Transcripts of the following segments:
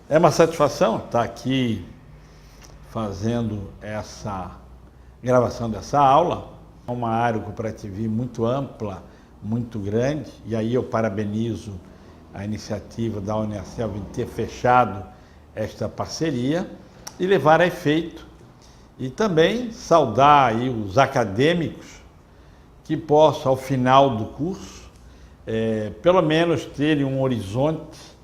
É uma satisfação estar aqui fazendo essa gravação dessa aula. É uma área cooperativa muito ampla, muito grande, e aí eu parabenizo a iniciativa da Unicel em ter fechado esta parceria e levar a efeito, e também saudar aí os acadêmicos que possam, ao final do curso, pelo menos terem um horizonte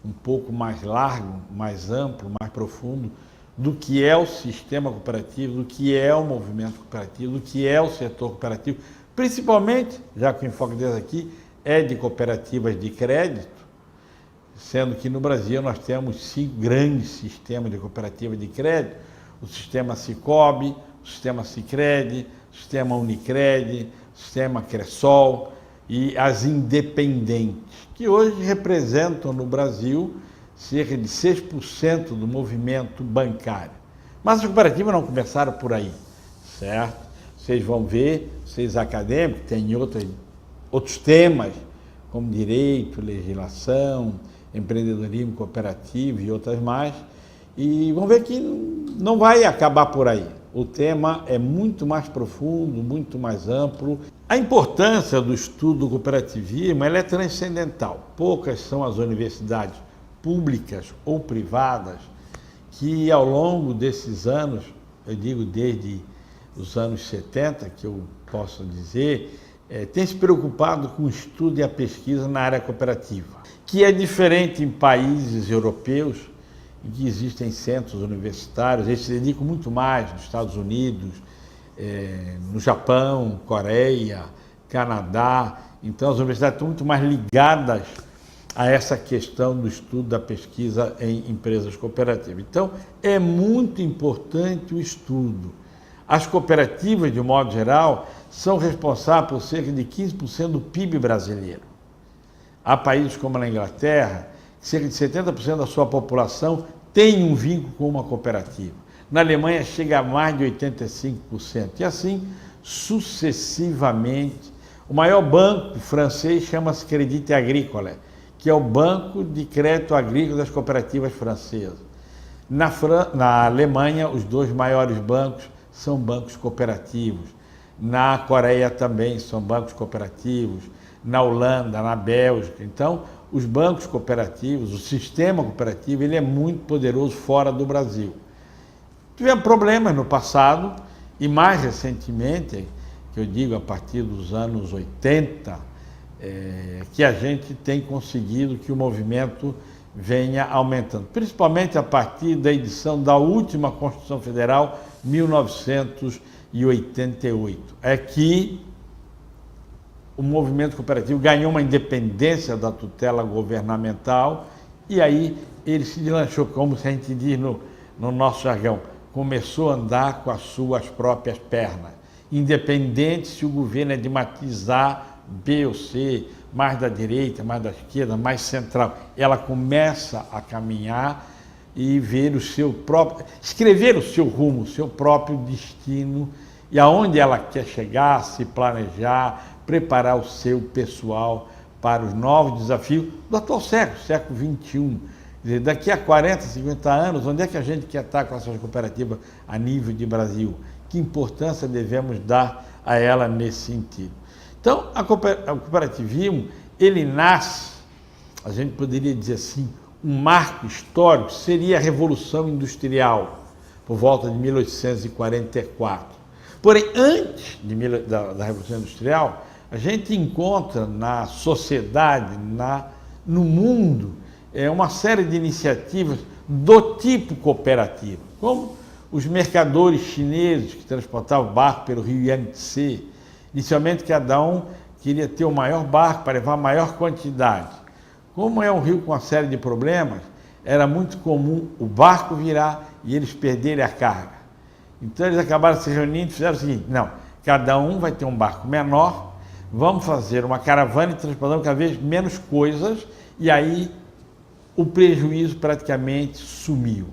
um pouco mais largo, mais amplo, mais profundo do que é o sistema cooperativo, do que é o movimento cooperativo, do que é o setor cooperativo, principalmente, já que o enfoque deles aqui é de cooperativas de crédito, sendo que no Brasil nós temos 5 grandes sistemas de cooperativas de crédito: o sistema Sicob, o sistema Sicredi, o sistema Unicred, o sistema Cressol e as independentes, que hoje representam no Brasil cerca de 6% do movimento bancário. Mas as cooperativas não começaram por aí, certo? Vocês vão ver, vocês acadêmicos, tem outros temas, como direito, legislação, empreendedorismo cooperativo e outras mais, e vão ver que não vai acabar por aí. O tema é muito mais profundo, muito mais amplo. A importância do estudo do cooperativismo ela é transcendental. Poucas são as universidades públicas ou privadas que, ao longo desses anos, eu digo desde os anos 70, que eu posso dizer, têm se preocupado com o estudo e a pesquisa na área cooperativa, que é diferente em países europeus, em que existem centros universitários. Eles se dedicam muito mais nos Estados Unidos, no Japão, Coreia, Canadá. Então as universidades estão muito mais ligadas a essa questão do estudo da pesquisa em empresas cooperativas. Então é muito importante o estudo. As cooperativas, de modo geral, são responsáveis por cerca de 15% do PIB brasileiro. Há países como a Inglaterra, cerca de 70% da sua população tem um vínculo com uma cooperativa. Na Alemanha chega a mais de 85%. E assim, sucessivamente. O maior banco francês chama-se Crédit Agricole, que é o banco de crédito agrícola das cooperativas francesas. Na Alemanha, os 2 maiores bancos são bancos cooperativos. Na Coreia também são bancos cooperativos. Na Holanda, na Bélgica. Então, os bancos cooperativos, o sistema cooperativo, ele é muito poderoso fora do Brasil. Tivemos problemas no passado e mais recentemente, que eu digo a partir dos anos 80, que a gente tem conseguido que o movimento venha aumentando, principalmente a partir da edição da última Constituição Federal, 1988. É que o movimento cooperativo ganhou uma independência da tutela governamental e aí ele se deslanchou, como a gente diz no nosso jargão, começou a andar com as suas próprias pernas, independente se o governo é de matiz A, B ou C, mais da direita, mais da esquerda, mais central. Ela começa a caminhar e ver o seu próprio, escrever o seu rumo, o seu próprio destino e aonde ela quer chegar, se planejar, preparar o seu pessoal para os novos desafios do atual século XXI. Daqui a 40, 50 anos, onde é que a gente quer estar com essas cooperativas a nível de Brasil? Que importância devemos dar a ela nesse sentido? Então, o cooperativismo, ele nasce, a gente poderia dizer assim, um marco histórico seria a Revolução Industrial, por volta de 1844. Porém, antes da Revolução Industrial, a gente encontra na sociedade, no mundo, uma série de iniciativas do tipo cooperativo, como os mercadores chineses que transportavam barco pelo rio Yangtze. Inicialmente, cada um queria ter o maior barco para levar a maior quantidade. Como é um rio com uma série de problemas, era muito comum o barco virar e eles perderem a carga. Então eles acabaram se reunindo e fizeram o seguinte: não, cada um vai ter um barco menor, vamos fazer uma caravana e transportando cada vez menos coisas, e aí o prejuízo praticamente sumiu.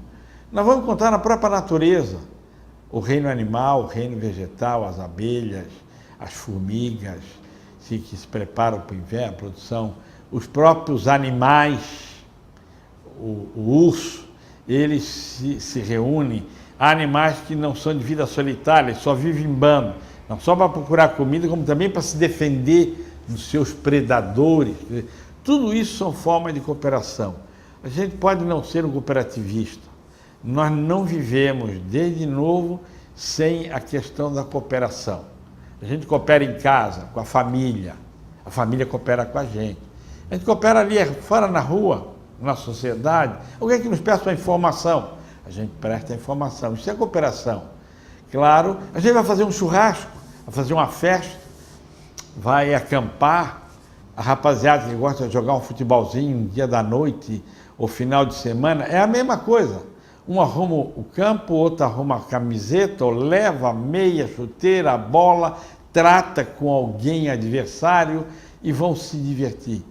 Nós vamos contar na própria natureza, o reino animal, o reino vegetal, as abelhas, as formigas, que se preparam para o inverno, a produção, os próprios animais, o urso, eles se reúnem. Há animais que não são de vida solitária, eles só vivem em bando, não só para procurar comida, como também para se defender dos seus predadores. Tudo isso são formas de cooperação. A gente pode não ser um cooperativista, nós não vivemos desde novo sem a questão da cooperação. A gente coopera em casa, com a família coopera com a gente coopera ali fora na rua, na sociedade. Alguém que nos peça uma informação, a gente presta informação, isso é cooperação. Claro, a gente vai fazer um churrasco, vai fazer uma festa, vai acampar, a rapaziada que gosta de jogar um futebolzinho um dia da noite ou final de semana, é a mesma coisa. Um arruma o campo, outro arruma a camiseta, ou leva a meia, chuteira, a bola, trata com alguém adversário e vão se divertir.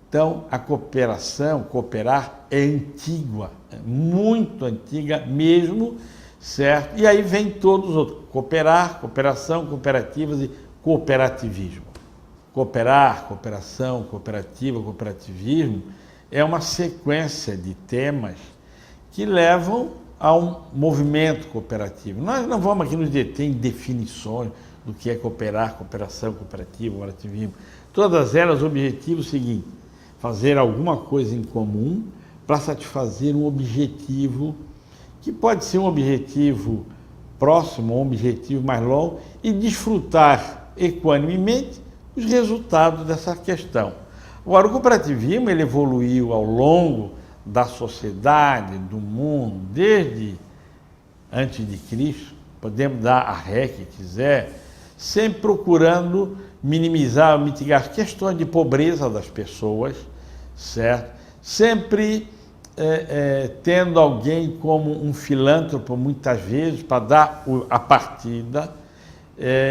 Então, a cooperação, cooperar é antiga, é muito antiga mesmo, certo? E aí vem todos os outros, cooperar, cooperação, cooperativas e cooperativismo. Cooperar, cooperação, cooperativa, cooperativismo é uma sequência de temas que levam a um movimento cooperativo. Nós não vamos aqui nos deter em definições do que é cooperar, cooperação, cooperativa, cooperativismo. Todas elas, o objetivo é o seguinte: fazer alguma coisa em comum para satisfazer um objetivo que pode ser um objetivo próximo, um objetivo mais longo, e desfrutar equanimemente os resultados dessa questão. Agora, o cooperativismo ele evoluiu ao longo da sociedade, do mundo, desde antes de Cristo, podemos dar a ré que quiser, sempre procurando minimizar, mitigar as questões de pobreza das pessoas, certo? Sempre tendo alguém como um filântropo, muitas vezes, para dar a partida.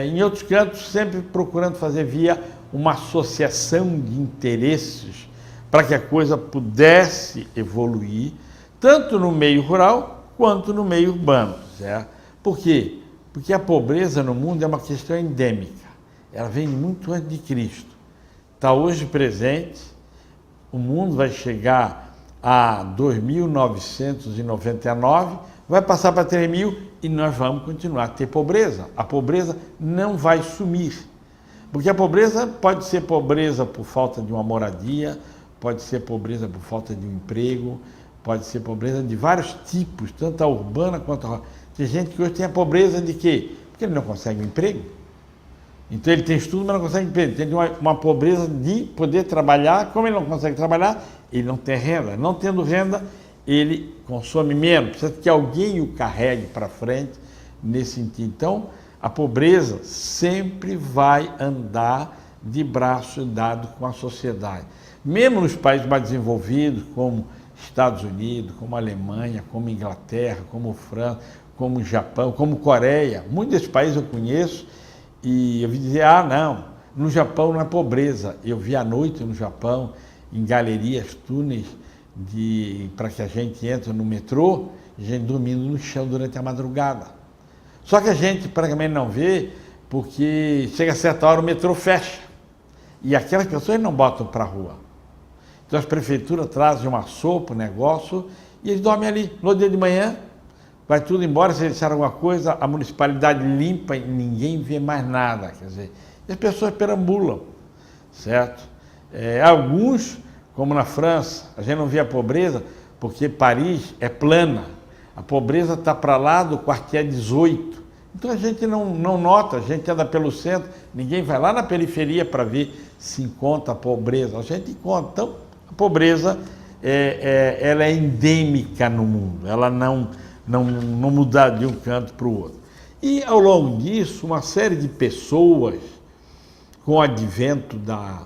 Em outros cantos, sempre procurando fazer via uma associação de interesses para que a coisa pudesse evoluir, tanto no meio rural quanto no meio urbano, certo? Por quê? Porque a pobreza no mundo é uma questão endêmica. Ela vem muito antes de Cristo. Está hoje presente, o mundo vai chegar a 2.999, vai passar para 3.000 e nós vamos continuar a ter pobreza. A pobreza não vai sumir, porque a pobreza pode ser pobreza por falta de uma moradia, pode ser pobreza por falta de um emprego, pode ser pobreza de vários tipos, tanto a urbana quanto a rural. Tem gente que hoje tem a pobreza de quê? Porque ele não consegue um emprego. Então ele tem estudo, mas não consegue emprego. Tem uma pobreza de poder trabalhar. Como ele não consegue trabalhar, ele não tem renda. Não tendo renda, ele consome menos. Precisa que alguém o carregue para frente nesse sentido. Então, a pobreza sempre vai andar de braço dado com a sociedade. Mesmo nos países mais desenvolvidos, como Estados Unidos, como Alemanha, como Inglaterra, como França, como Japão, como Coreia, muitos desses países eu conheço, e eu vi dizer, não, no Japão não é pobreza. Eu vi à noite no Japão, em galerias, túneis, para que a gente entre no metrô, gente dormindo no chão durante a madrugada. Só que a gente praticamente não vê, porque chega a certa hora o metrô fecha, e aquelas pessoas não botam para a rua. Então as prefeituras trazem uma sopa, um negócio, e eles dormem ali. No dia de manhã, vai tudo embora, se eles disseram alguma coisa, a municipalidade limpa e ninguém vê mais nada. Quer dizer, e as pessoas perambulam, certo? Alguns, como na França, a gente não vê a pobreza, porque Paris é plana. A pobreza está para lá do quartier 18. Então a gente não nota, a gente anda pelo centro, ninguém vai lá na periferia para ver se encontra a pobreza. A gente encontra. Então, a pobreza ela é endêmica no mundo, ela não muda de um canto para o outro. E ao longo disso, uma série de pessoas, com o advento da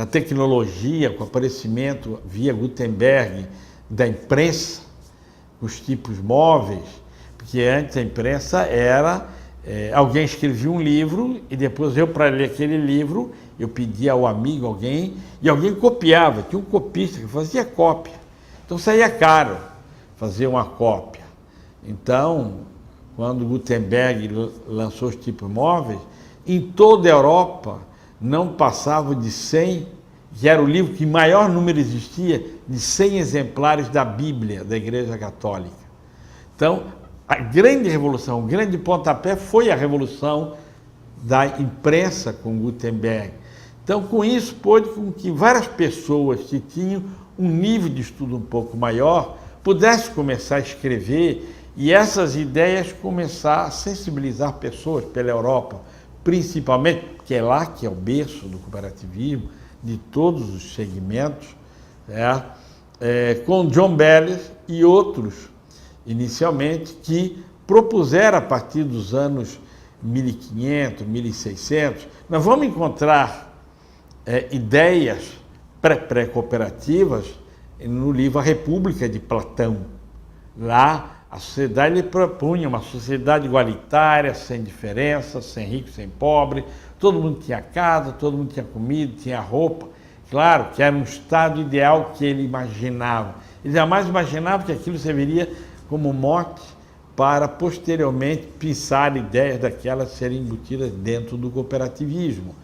tecnologia, com o aparecimento via Gutenberg da imprensa, os tipos móveis, porque antes a imprensa era, alguém escrevia um livro e depois eu, para ler aquele livro, eu pedia ao amigo, alguém, e alguém copiava, tinha um copista que fazia cópia. Então saía caro fazer uma cópia. Então, quando Gutenberg lançou os tipos móveis, em toda a Europa não passavam de 100 que era o livro que maior número existia, de 100 exemplares da Bíblia da Igreja Católica. Então, a grande revolução, o grande pontapé foi a revolução da imprensa com Gutenberg. Então, com isso, pôde com que várias pessoas que tinham um nível de estudo um pouco maior pudessem começar a escrever e essas ideias começar a sensibilizar pessoas pela Europa, principalmente, porque é lá que é o berço do cooperativismo, de todos os segmentos, com John Bellis e outros, inicialmente, que propuseram a partir dos anos 1500, 1600, nós vamos encontrar ideias pré-cooperativas no livro A República de Platão. Lá, a sociedade ele propunha uma sociedade igualitária, sem diferença, sem rico, sem pobre, todo mundo tinha casa, todo mundo tinha comida, tinha roupa. Claro que era um estado ideal que ele imaginava. Ele jamais imaginava que aquilo serviria como mote para, posteriormente, pensar ideias daquelas serem embutidas dentro do cooperativismo.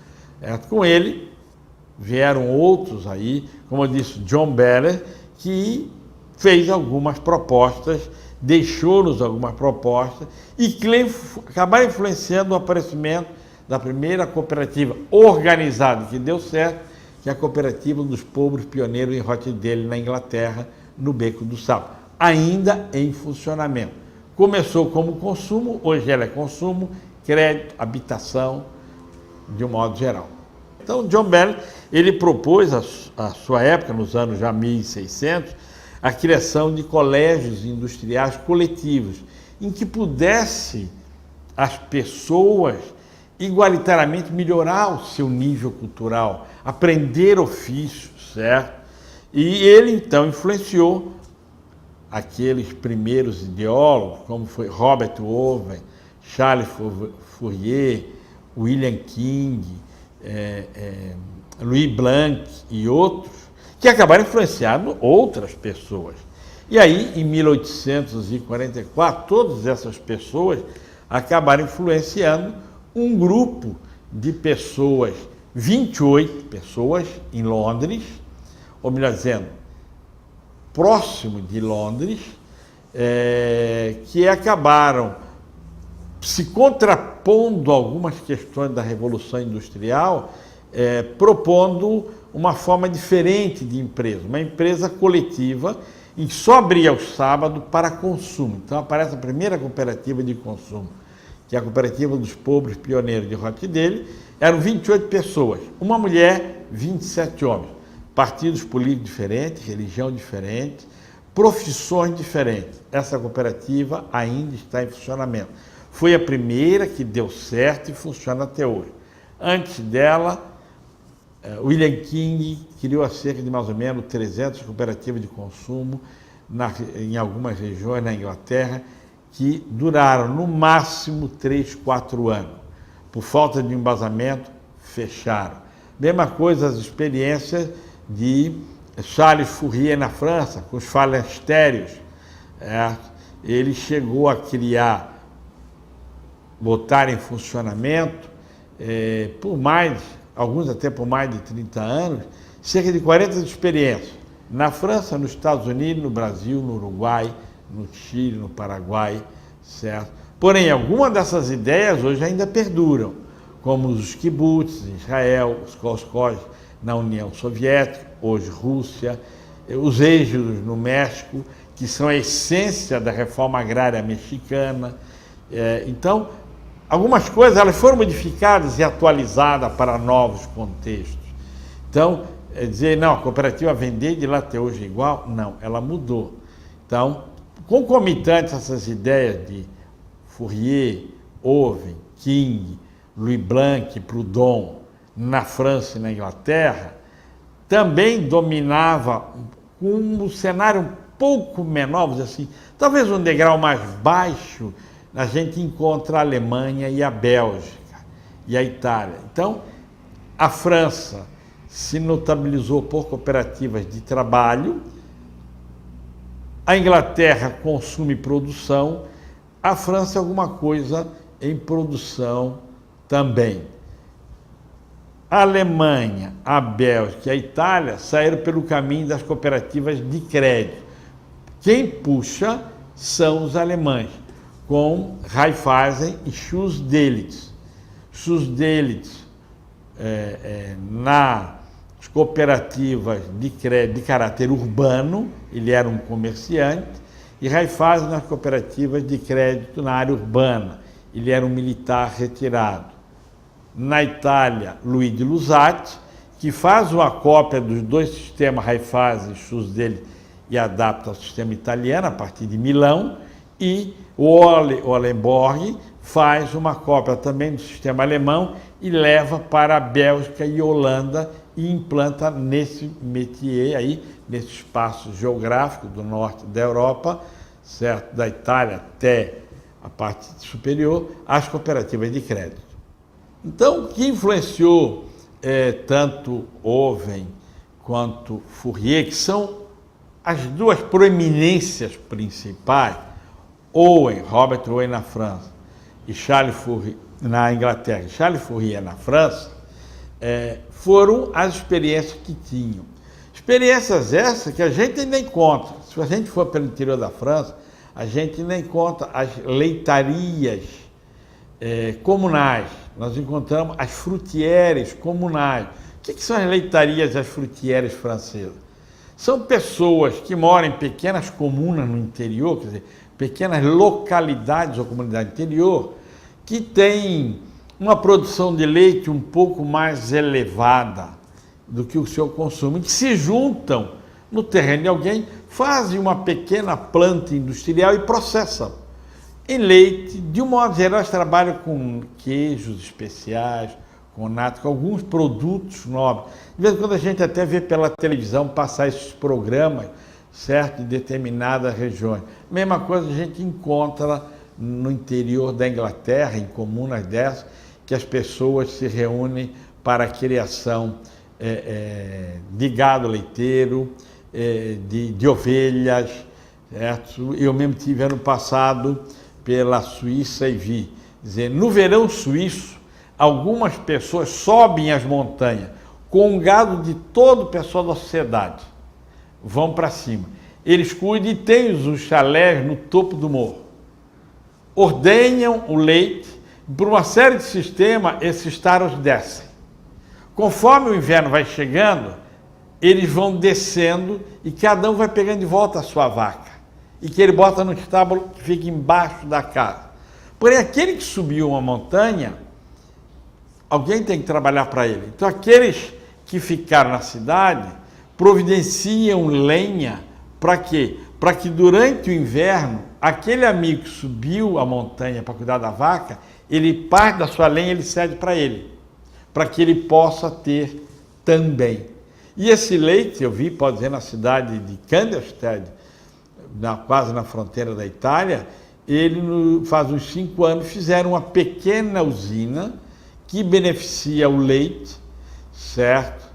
Com ele, vieram outros aí, como eu disse, John Bellis, que fez algumas propostas, deixou-nos algumas propostas e que acabaram influenciando o aparecimento da primeira cooperativa organizada, que deu certo, que é a Cooperativa dos Pobres Pioneiros em Rochdale, na Inglaterra, no Beco do Sapo, ainda em funcionamento. Começou como consumo, hoje ela é consumo, crédito, habitação, de um modo geral. Então, John Bellis, ele propôs, à sua época, nos anos já 1600, a criação de colégios industriais coletivos, em que pudesse as pessoas igualitariamente melhorar o seu nível cultural, aprender ofícios, certo? E ele, então, influenciou aqueles primeiros ideólogos, como foi Robert Owen, Charles Fourier, William King, Louis Blanc e outros, que acabaram influenciando outras pessoas. E aí, em 1844, todas essas pessoas acabaram influenciando um grupo de pessoas, 28 pessoas em Londres, ou melhor dizendo, próximo de Londres, que acabaram se contrapondo a algumas questões da Revolução Industrial, propondo uma forma diferente de empresa, uma empresa coletiva e só abria aos sábados para consumo. Então aparece a primeira cooperativa de consumo, que é a Cooperativa dos Pobres Pioneiros de Rochdale. Eram 28 pessoas, uma mulher, 27 homens, partidos políticos diferentes, religião diferente, profissões diferentes. Essa cooperativa ainda está em funcionamento. Foi a primeira que deu certo e funciona até hoje. Antes dela, William King criou cerca de mais ou menos 300 cooperativas de consumo em algumas regiões na Inglaterra, que duraram no máximo 3, 4 anos. Por falta de embasamento, fecharam. Mesma coisa as experiências de Charles Fourier na França, com os falestérios. Ele chegou a botar em funcionamento, alguns até por mais de 30 anos, cerca de 40 experiências. Na França, nos Estados Unidos, no Brasil, no Uruguai, no Chile, no Paraguai, certo? Porém, algumas dessas ideias hoje ainda perduram, como os kibbutz em Israel, os kolkhozes na União Soviética, hoje Rússia, os êxodos no México, que são a essência da reforma agrária mexicana. Então, algumas coisas elas foram modificadas e atualizadas para novos contextos. Então, dizer, não, a cooperativa vender de lá até hoje é igual, não, ela mudou. Então, concomitantes a essas ideias de Fourier, Owen, King, Louis Blanc, Proudhon, na França e na Inglaterra, também dominava um cenário um pouco menor, vamos dizer assim, talvez um degrau mais baixo, a gente encontra a Alemanha e a Bélgica e a Itália. Então, a França se notabilizou por cooperativas de trabalho, a Inglaterra consumo e produção, a França alguma coisa em produção também. A Alemanha, a Bélgica e a Itália saíram pelo caminho das cooperativas de crédito. Quem puxa são os alemães, com Raiffeisen e Schuss-Delitz. Schuss-Delitz nas cooperativas de crédito de caráter urbano, ele era um comerciante, e Raiffeisen nas cooperativas de crédito na área urbana, ele era um militar retirado. Na Itália, Luigi Luzzati, que faz uma cópia dos dois sistemas Raiffeisen e Schuss-Delitz e adapta ao sistema italiano a partir de Milão, e o Ollenborg faz uma cópia também do sistema alemão e leva para a Bélgica e Holanda e implanta nesse métier aí, nesse espaço geográfico do norte da Europa, certo? Da Itália até a parte superior, as cooperativas de crédito. Então, o que influenciou tanto Owen quanto Fourier, que são as duas proeminências principais, Robert Owen na França e Charles Fourier na Inglaterra, Charles Fourier na França, foram as experiências que tinham. Experiências essas que a gente ainda encontra. Se a gente for pelo interior da França, a gente ainda encontra as leitarias comunais. Nós encontramos as fruitières comunais. O que são as leitarias e as fruitières francesas? São pessoas que moram em pequenas comunas no interior, quer dizer, pequenas localidades ou comunidade interior, que têm uma produção de leite um pouco mais elevada do que o seu consumo, e que se juntam no terreno de alguém, fazem uma pequena planta industrial e processam em leite. De um modo geral, eles trabalham com queijos especiais, com nata, com alguns produtos nobres. De vez em quando a gente até vê pela televisão passar esses programas, certo, em determinadas regiões. Mesma coisa a gente encontra no interior da Inglaterra, em comunas dessas, que as pessoas se reúnem para a criação de gado leiteiro, de ovelhas, certo? Eu mesmo tive ano passado pela Suíça e vi, dizer, no verão suíço, algumas pessoas sobem as montanhas com o gado de todo o pessoal da sociedade, vão para cima. Eles cuidam e têm os chalés no topo do morro. Ordenham o leite, por uma série de sistemas, esses taros descem. Conforme o inverno vai chegando, eles vão descendo e cada um vai pegando de volta a sua vaca. E que ele bota no estábulo que fica embaixo da casa. Porém, aquele que subiu uma montanha, alguém tem que trabalhar para ele. Então, aqueles que ficaram na cidade providenciam lenha para quê? Para que durante o inverno, aquele amigo que subiu a montanha para cuidar da vaca, ele parte da sua lenha, ele cede para ele, para que ele possa ter também. E esse leite, eu vi, pode dizer, na cidade de Kandersteg, quase na fronteira da Itália, ele faz uns 5 anos fizeram uma pequena usina que beneficia o leite, certo?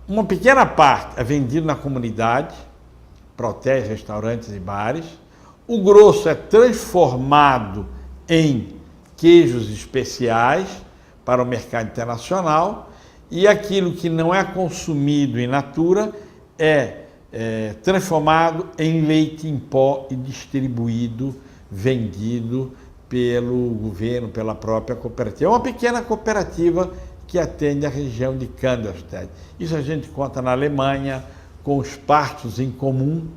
Uma pequena parte é vendida na comunidade, para hotéis, restaurantes e bares. O grosso é transformado em queijos especiais para o mercado internacional, e aquilo que não é consumido in natura é transformado em leite em pó e distribuído, vendido pelo governo, pela própria cooperativa. É uma pequena cooperativa que atende a região de Kandersteg. Isso a gente conta na Alemanha, com os partos em comum,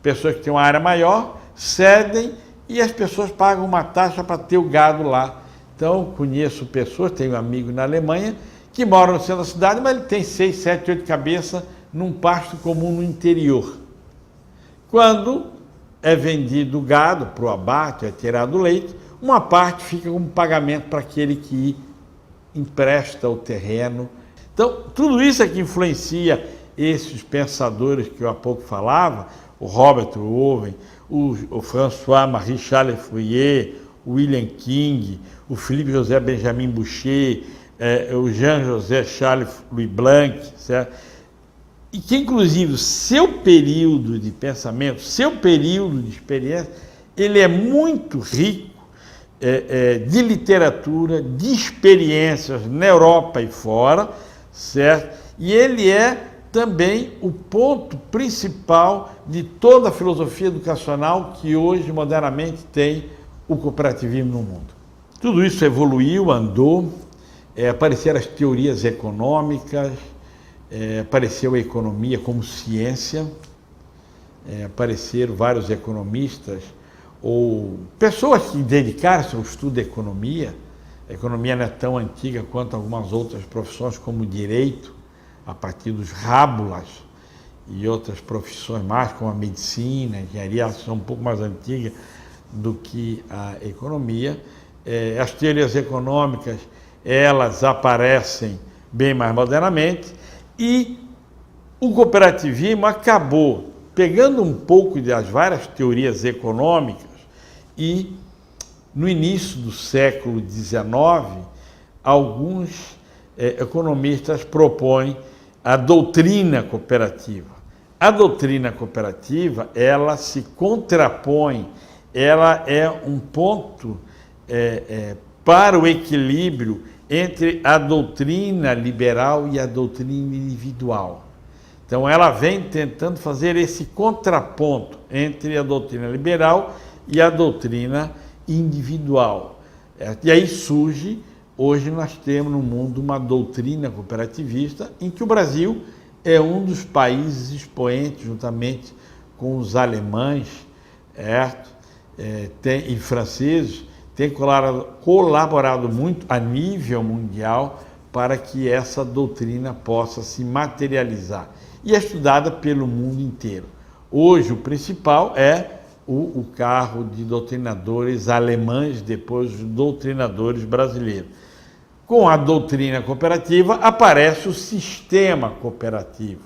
pessoas que têm uma área maior, cedem e as pessoas pagam uma taxa para ter o gado lá. Então, conheço pessoas, tenho um amigo na Alemanha, que mora no centro da cidade, mas ele tem 6, 7, 8 cabeças num pasto comum no interior. Quando é vendido o gado para o abate, é tirado o leite, uma parte fica como pagamento para aquele que empresta o terreno. Então, tudo isso é que influencia esses pensadores que eu há pouco falava, o Robert Owen, o François-Marie Charles Fourier, o William King, o Philippe José Benjamin Boucher, o Jean-José Charles Louis Blanc, certo? E que, inclusive, o seu período de pensamento, seu período de experiência, ele é muito rico de literatura, de experiências na Europa e fora, certo? E ele é também o ponto principal de toda a filosofia educacional que hoje, modernamente, tem o cooperativismo no mundo. Tudo isso evoluiu, andou, apareceram as teorias econômicas, apareceu a economia como ciência, apareceram vários economistas ou pessoas que dedicaram-se ao estudo da economia. A economia não é tão antiga quanto algumas outras profissões, como o direito, a partir dos rábulas, e outras profissões mais, como a medicina, a engenharia, elas são um pouco mais antigas do que a economia. As teorias econômicas, elas aparecem bem mais modernamente, e o cooperativismo acabou pegando um pouco das várias teorias econômicas e, no início do século XIX, alguns economistas propõem a doutrina cooperativa. A doutrina cooperativa, ela se contrapõe, ela é um ponto para o equilíbrio entre a doutrina liberal e a doutrina individual. Então, ela vem tentando fazer esse contraponto entre a doutrina liberal e a doutrina individual. E aí surge, hoje nós temos no mundo uma doutrina cooperativista, em que o Brasil é um dos países expoentes, juntamente com os alemães e franceses, tem colaborado muito a nível mundial para que essa doutrina possa se materializar. E é estudada pelo mundo inteiro. Hoje o principal é o carro de doutrinadores alemães, depois os doutrinadores brasileiros. Com a doutrina cooperativa aparece o sistema cooperativo.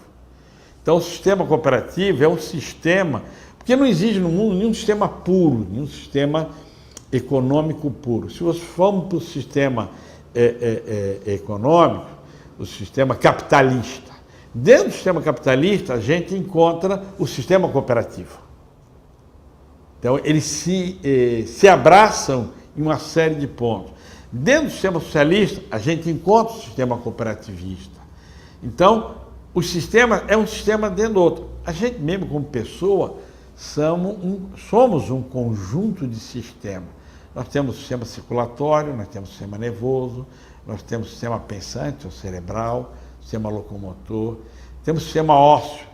Então o sistema cooperativo é um sistema, porque não existe no mundo nenhum sistema puro, nenhum sistema econômico puro. Se nós formos para o sistema econômico, o sistema capitalista, dentro do sistema capitalista a gente encontra o sistema cooperativo. Então eles se abraçam em uma série de pontos. Dentro do sistema socialista a gente encontra o sistema cooperativista. Então o sistema é um sistema dentro do outro. A gente mesmo como pessoa somos um conjunto de sistemas. Nós temos o sistema circulatório, nós temos o sistema nervoso, nós temos o sistema pensante, o cerebral, o sistema locomotor, temos o sistema ósseo.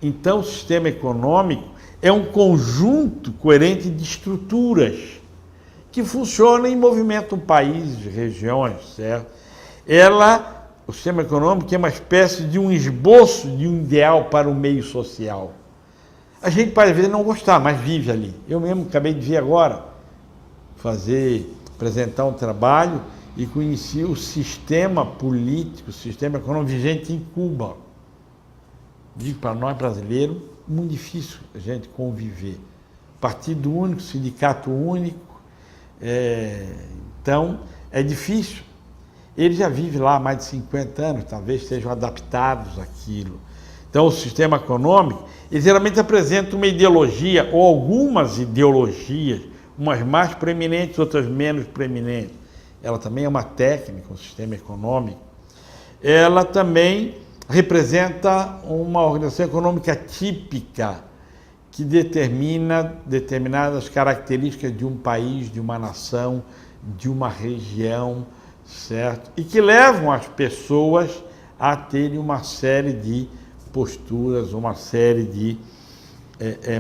Então, o sistema econômico é um conjunto coerente de estruturas que funcionam e movimentam países, regiões, certo? O sistema econômico é uma espécie de um esboço de um ideal para o meio social. A gente pode, às vezes, não gostar, mas vive ali. Eu mesmo acabei de ver agora, apresentar um trabalho e conheci o sistema político, o sistema econômico vigente em Cuba. Digo para nós brasileiros, muito difícil a gente conviver. Partido único, sindicato único, então é difícil. Ele já vive lá há mais de 50 anos, talvez estejam adaptados àquilo. Então o sistema econômico, ele geralmente apresenta uma ideologia ou algumas ideologias, umas mais preeminentes, outras menos preeminentes. Ela também é uma técnica, um sistema econômico. Ela também representa uma organização econômica típica que determina determinadas características de um país, de uma nação, de uma região, certo? E que levam as pessoas a terem uma série de posturas, uma série de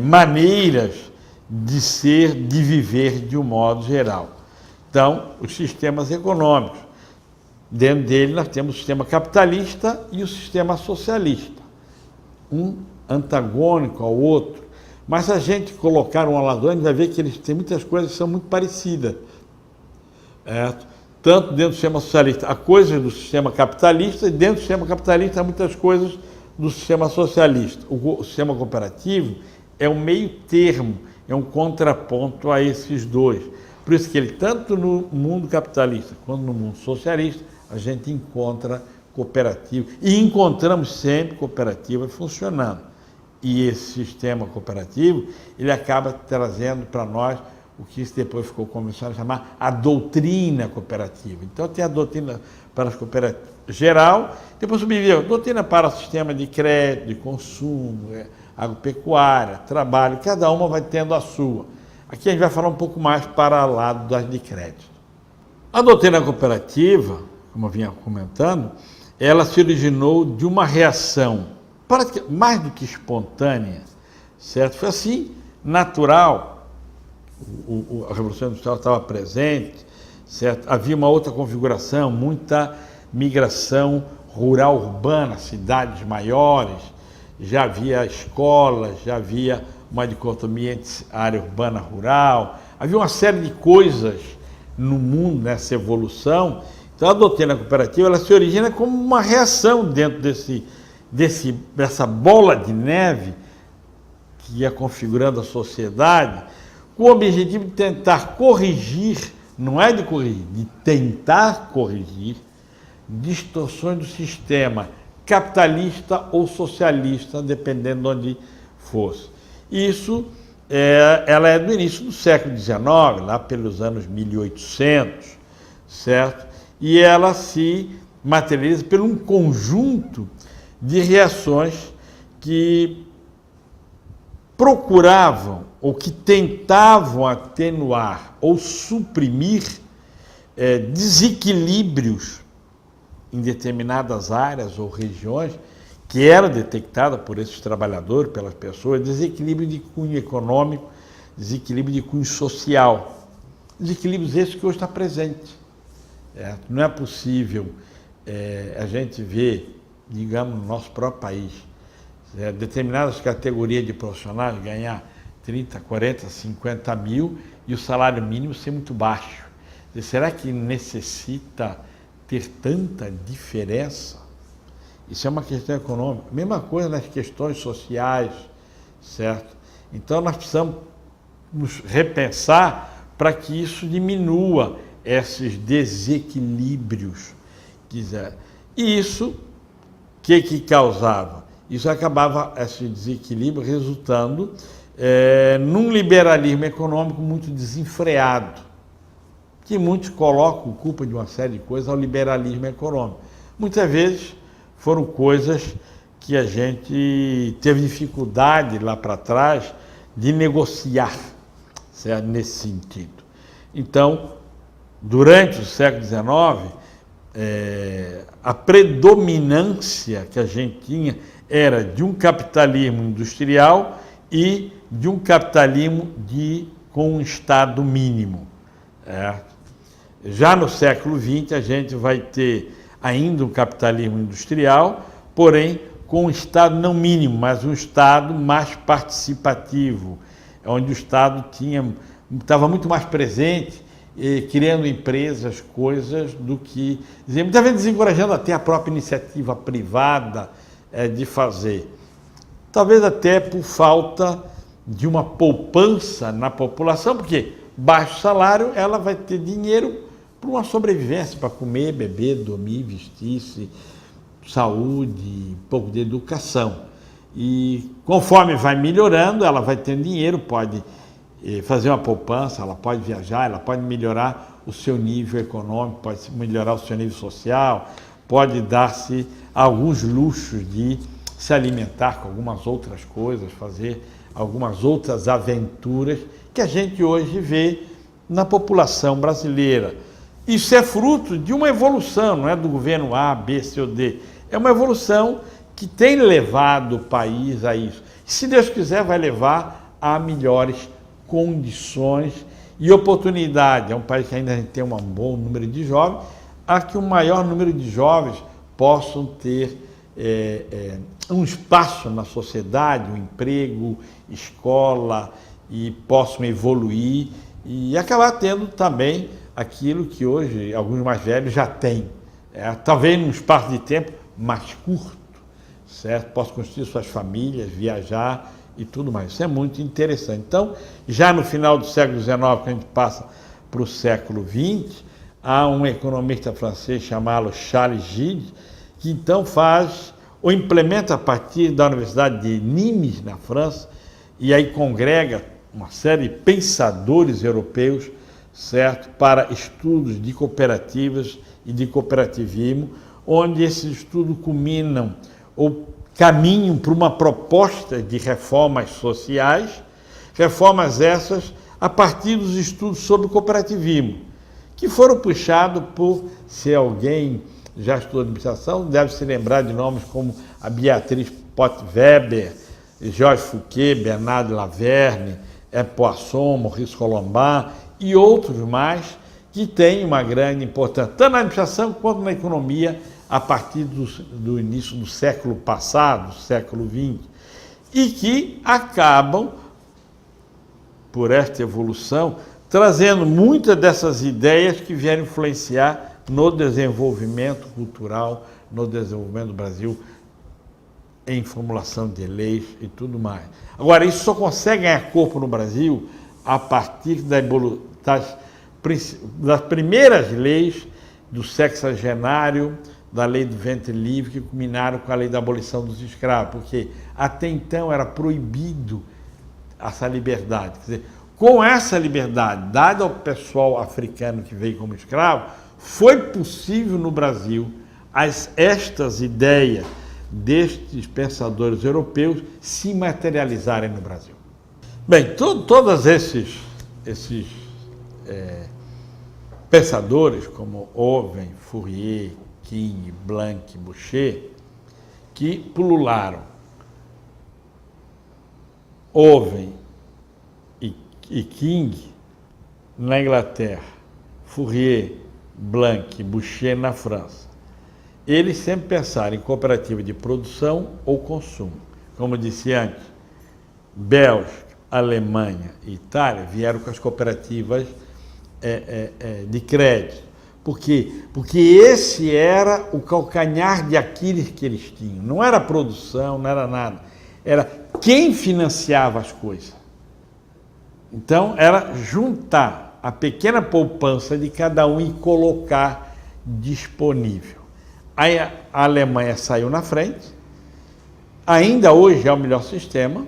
maneiras de ser, de viver de um modo geral. Então, os sistemas econômicos. Dentro dele nós temos o sistema capitalista e o sistema socialista. Um antagônico ao outro. Mas se a gente colocar um ao lado, a gente vai ver que eles têm muitas coisas que são muito parecidas. Tanto dentro do sistema socialista, há coisas do sistema capitalista, e dentro do sistema capitalista há muitas coisas do sistema socialista. O sistema cooperativo é um meio termo, é um contraponto a esses dois. Por isso que ele, tanto no mundo capitalista quanto no mundo socialista, a gente encontra cooperativa. E encontramos sempre cooperativas funcionando. E esse sistema cooperativo, ele acaba trazendo para nós o que isso depois ficou começando a chamar a doutrina cooperativa. Então tem a doutrina para as cooperativas geral, depois subdividiu doutrina para o sistema de crédito, de consumo, agropecuária, trabalho, cada uma vai tendo a sua. Aqui a gente vai falar um pouco mais para o lado das de crédito. A doutrina cooperativa, como eu vinha comentando, ela se originou de uma reação mais do que espontânea, certo? Foi assim, natural. A Revolução Industrial estava presente, certo? Havia uma outra configuração, muita migração rural urbana, cidades maiores, já havia escolas, já havia uma dicotomia entre área urbana e rural, havia uma série de coisas no mundo nessa evolução. Então a doutrina cooperativa ela se origina como uma reação dentro dessa bola de neve que ia configurando a sociedade, com o objetivo de tentar corrigir, não é de corrigir, de tentar corrigir distorções do sistema capitalista ou socialista, dependendo de onde fosse. Isso ela é do início do século XIX, lá pelos anos 1800, certo? E ela se materializa por um conjunto de reações que procuravam ou que tentavam atenuar ou suprimir desequilíbrios em determinadas áreas ou regiões que eram detectadas por esses trabalhadores, pelas pessoas, desequilíbrio de cunho econômico, desequilíbrio de cunho social, desequilíbrios esses que hoje está presente. Não é possível a gente ver, digamos, no nosso próprio país, determinadas categorias de profissionais ganhar 30, 40, 50 mil e o salário mínimo ser muito baixo. Será que necessita ter tanta diferença? Isso é uma questão econômica. Mesma coisa nas questões sociais, certo? Então nós precisamos nos repensar para que isso diminua esses desequilíbrios. E isso, o que causava? Isso acabava, esse desequilíbrio, resultando num liberalismo econômico muito desenfreado, que muitos colocam culpa de uma série de coisas ao liberalismo econômico. Muitas vezes foram coisas que a gente teve dificuldade lá para trás de negociar, certo? Nesse sentido. Então, durante o século XIX, a predominância que a gente tinha era de um capitalismo industrial e de um capitalismo com um Estado mínimo. Já no século XX, a gente vai ter ainda um capitalismo industrial, porém com um Estado não mínimo, mas um Estado mais participativo, onde o Estado estava muito mais presente, criando empresas, coisas, do que... muitas vezes desencorajando até a própria iniciativa privada de fazer. Talvez até por falta de uma poupança na população, porque baixo salário ela vai ter dinheiro para uma sobrevivência, para comer, beber, dormir, vestir-se, saúde, um pouco de educação. E conforme vai melhorando, ela vai tendo dinheiro, pode fazer uma poupança, ela pode viajar, ela pode melhorar o seu nível econômico, pode melhorar o seu nível social, pode dar-se alguns luxos de se alimentar com algumas outras coisas, fazer algumas outras aventuras que a gente hoje vê na população brasileira. Isso é fruto de uma evolução, não é do governo A, B, C ou D. É uma evolução que tem levado o país a isso. E, se Deus quiser, vai levar a melhores condições e oportunidade. É um país que ainda tem um bom número de jovens, a que o maior número de jovens possam ter um espaço na sociedade, um emprego, escola, e possam evoluir e acabar tendo também aquilo que hoje alguns mais velhos já têm. Talvez num espaço de tempo mais curto, certo? Possam constituir suas famílias, viajar e tudo mais. Isso é muito interessante. Então, já no final do século XIX, quando a gente passa para o século XX, há um economista francês chamado Charles Gide, que então faz ou implementa a partir da Universidade de Nimes, na França, e aí congrega uma série de pensadores europeus, certo, para estudos de cooperativas e de cooperativismo, onde esses estudos culminam ou caminham para uma proposta de reformas sociais, reformas essas a partir dos estudos sobre cooperativismo, que foram puxados por, se alguém já estudou administração, deve se lembrar de nomes como a Beatriz Pott-Weber, Georges Fouquet, Bernard Laverne, Poisson, Maurice Colombin e outros mais que têm uma grande importância, tanto na administração quanto na economia, a partir do início do século passado, século XX, e que acabam, por esta evolução, trazendo muitas dessas ideias que vieram influenciar no desenvolvimento cultural, no desenvolvimento do Brasil, em formulação de leis e tudo mais. Agora, isso só consegue ganhar corpo no Brasil a partir das primeiras leis do sexagenário, da lei do ventre livre, que culminaram com a lei da abolição dos escravos, porque até então era proibido essa liberdade. Quer dizer, com essa liberdade dada ao pessoal africano que veio como escravo, foi possível no Brasil estas ideias destes pensadores europeus se materializarem no Brasil. Bem, todos esses pensadores, como Owen, Fourier, King, Blanc, Boucher, que pulularam. Owen e King na Inglaterra, Fourier, Blanc, Boucher na França. Eles sempre pensaram em cooperativa de produção ou consumo. Como eu disse antes, Bélgica, Alemanha e Itália vieram com as cooperativas de crédito. Por quê? Porque esse era o calcanhar de Aquiles que eles tinham. Não era produção, não era nada. Era quem financiava as coisas. Então, era juntar a pequena poupança de cada um e colocar disponível. Aí a Alemanha saiu na frente. Ainda hoje é o melhor sistema.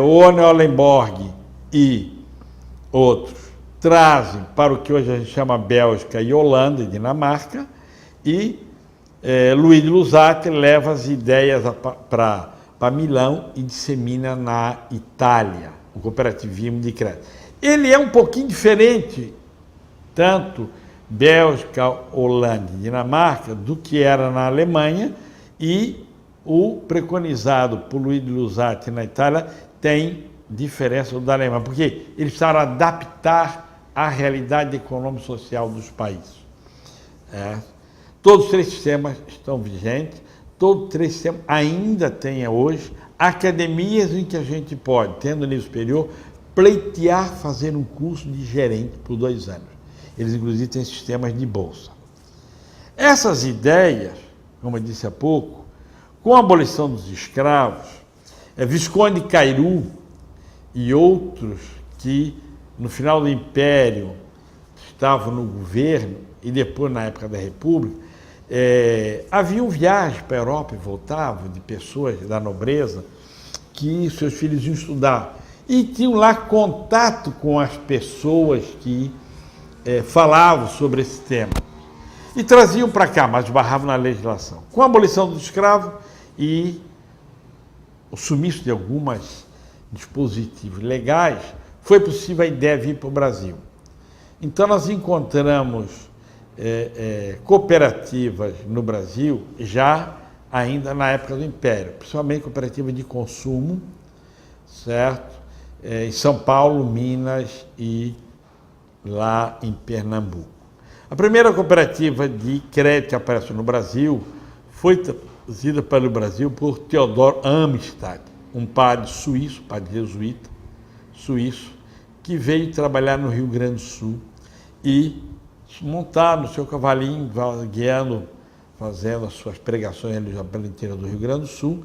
O Ollenborg e outros trazem para o que hoje a gente chama Bélgica e Holanda e Dinamarca, e Louis de Lusac leva as ideias para Milão e dissemina na Itália, o cooperativismo de crédito. Ele é um pouquinho diferente, tanto Bélgica, Holanda e Dinamarca, do que era na Alemanha, e o preconizado por Louis de Lusac na Itália tem diferença do da Alemanha, porque eles precisaram adaptar a realidade econômica e social dos países. Todos os três sistemas estão vigentes, todos os três sistemas ainda têm hoje academias em que a gente pode, tendo nível superior, pleitear fazer um curso de gerente por 2 anos. Eles, inclusive, têm sistemas de bolsa. Essas ideias, como eu disse há pouco, com a abolição dos escravos, Visconde de Cairu e outros que, no final do Império, estavam no governo, e depois, na época da República, haviam viagens para a Europa e voltavam de pessoas da nobreza que seus filhos iam estudar. E tinham lá contato com as pessoas que falavam sobre esse tema. E traziam para cá, mas barravam na legislação. Com a abolição dos escravos e o sumiço de alguns dispositivos legais, foi possível a ideia vir para o Brasil. Então, nós encontramos cooperativas no Brasil, já ainda na época do Império, principalmente cooperativas de consumo, certo? Em São Paulo, Minas e lá em Pernambuco. A primeira cooperativa de crédito que apareceu no Brasil foi trazida para o Brasil por Theodor Amistad, um padre suíço, padre jesuíta suíço, que veio trabalhar no Rio Grande do Sul e montar no seu cavalinho, guiando, fazendo as suas pregações religiosas pelo interior do Rio Grande do Sul,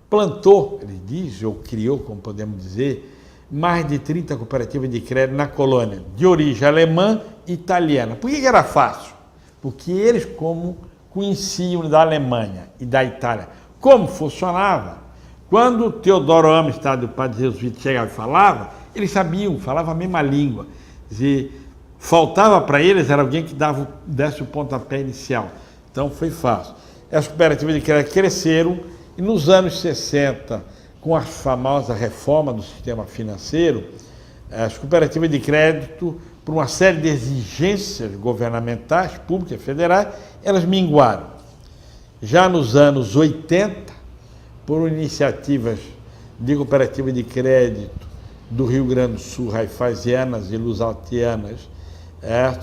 plantou, ele diz, ou criou, como podemos dizer, mais de 30 cooperativas de crédito na colônia, de origem alemã e italiana. Por que era fácil? Porque eles, como conheciam da Alemanha e da Itália como funcionava, Quando Teodoro Amistad, o padre jesuíta, chegava e falava, eles sabiam, falavam a mesma língua. Quer dizer, faltava para eles, era alguém que desse o pontapé inicial. Então foi fácil. As cooperativas de crédito cresceram e nos anos 60, com a famosa reforma do sistema financeiro, as cooperativas de crédito, por uma série de exigências governamentais, públicas, federais, elas minguaram. Já nos anos 80, por iniciativas de cooperativas de crédito do Rio Grande do Sul, Raiffeisianas e Lusaltianas,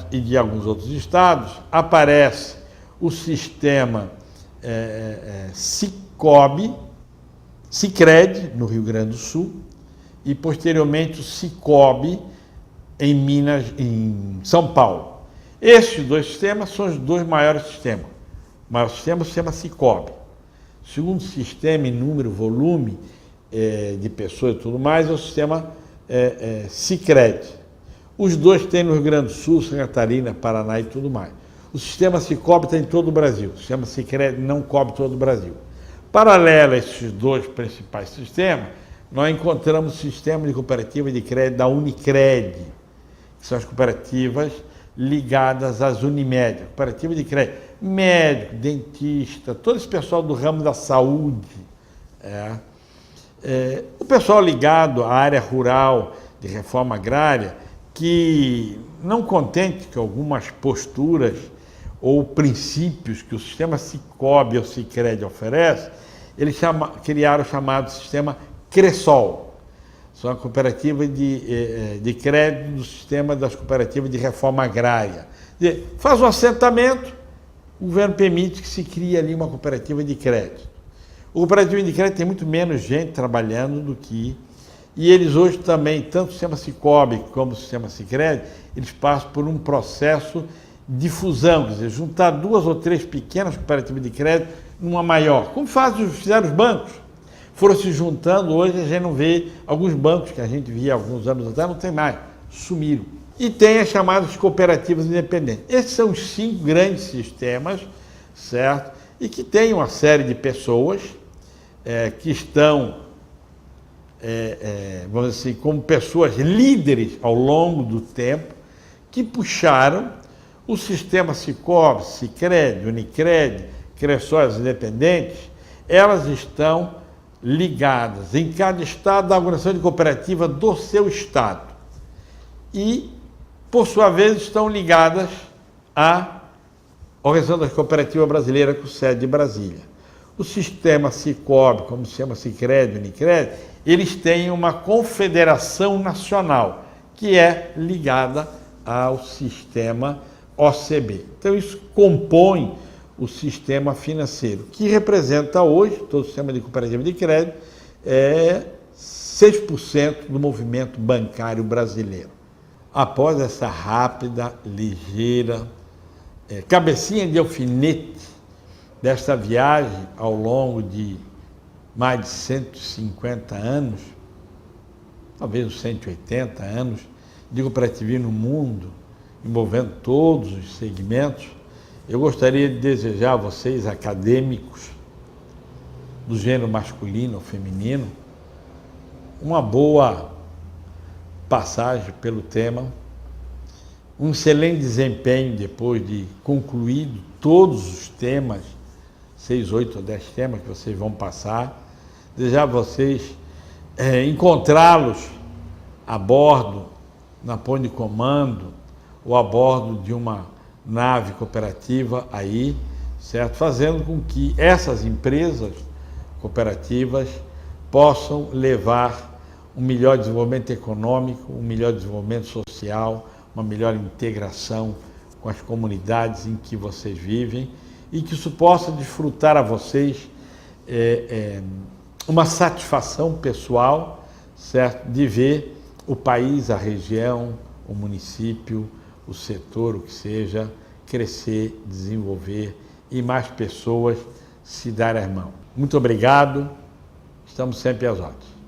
e de alguns outros estados, aparece o sistema Sicredi, no Rio Grande do Sul, e posteriormente o Sicob em São Paulo. Esses dois sistemas são os dois maiores sistemas. O maior sistema é o sistema Sicob. O segundo sistema em número, volume de pessoas e tudo mais é o sistema Sicredi. Os dois têm no Rio Grande do Sul, Santa Catarina, Paraná e tudo mais. O sistema Sicob está em todo o Brasil. O sistema Sicredi não cobre todo o Brasil. Paralelo a esses dois principais sistemas, nós encontramos o sistema de cooperativa de crédito da Unicred, que são as cooperativas ligadas às Unimed, cooperativa de crédito, médico, dentista, todo esse pessoal do ramo da saúde. O pessoal ligado à área rural de reforma agrária, que não contente com algumas posturas ou princípios que o sistema Sicob ou Sicredi oferece, eles criaram o chamado sistema Cressol. São a cooperativa de crédito do sistema das cooperativas de reforma agrária. Faz um assentamento, o governo permite que se crie ali uma cooperativa de crédito. O cooperativa de crédito tem muito menos gente trabalhando do que... E eles hoje também, tanto o sistema Sicob como o sistema Sicredi, eles passam por um processo de fusão, quer dizer, juntar duas ou três pequenas cooperativas de crédito numa maior. Como fizeram os bancos. Foram se juntando, hoje a gente não vê alguns bancos que a gente via alguns anos atrás, não tem mais, sumiram. E tem as chamadas cooperativas independentes. Esses são os 5 grandes sistemas, certo? E que tem uma série de pessoas que estão, vamos dizer assim, como pessoas líderes ao longo do tempo, que puxaram o sistema Sicob, Sicredi, Unicred, Cressol independentes, elas estão ligadas em cada estado à organização de cooperativa do seu estado e, por sua vez, estão ligadas à Organização das Cooperativas Brasileiras, com sede de Brasília. O sistema Sicob, como o sistema Sicredi, Unicred, eles têm uma confederação nacional, que é ligada ao sistema OCB. Então, isso compõe o sistema financeiro, que representa hoje, todo o sistema de cooperativa de crédito, 6% do movimento bancário brasileiro. Após essa rápida, ligeira, cabecinha de alfinete desta viagem ao longo de mais de 150 anos, talvez uns 180 anos, de cooperativismo no mundo, envolvendo todos os segmentos, eu gostaria de desejar a vocês, acadêmicos, do gênero masculino ou feminino, uma boa passagem pelo tema, um excelente desempenho depois de concluído todos os temas, 6, 8 ou 10 temas que vocês vão passar, desejar a vocês encontrá-los a bordo, na ponte de comando, ou a bordo de uma nave cooperativa aí, certo? Fazendo com que essas empresas cooperativas possam levar um melhor desenvolvimento econômico, um melhor desenvolvimento social, uma melhor integração com as comunidades em que vocês vivem e que isso possa desfrutar a vocês uma satisfação pessoal, certo? De ver o país, a região, o município, o setor, o que seja, crescer, desenvolver e mais pessoas se darem as mãos. Muito obrigado, estamos sempre às ordens.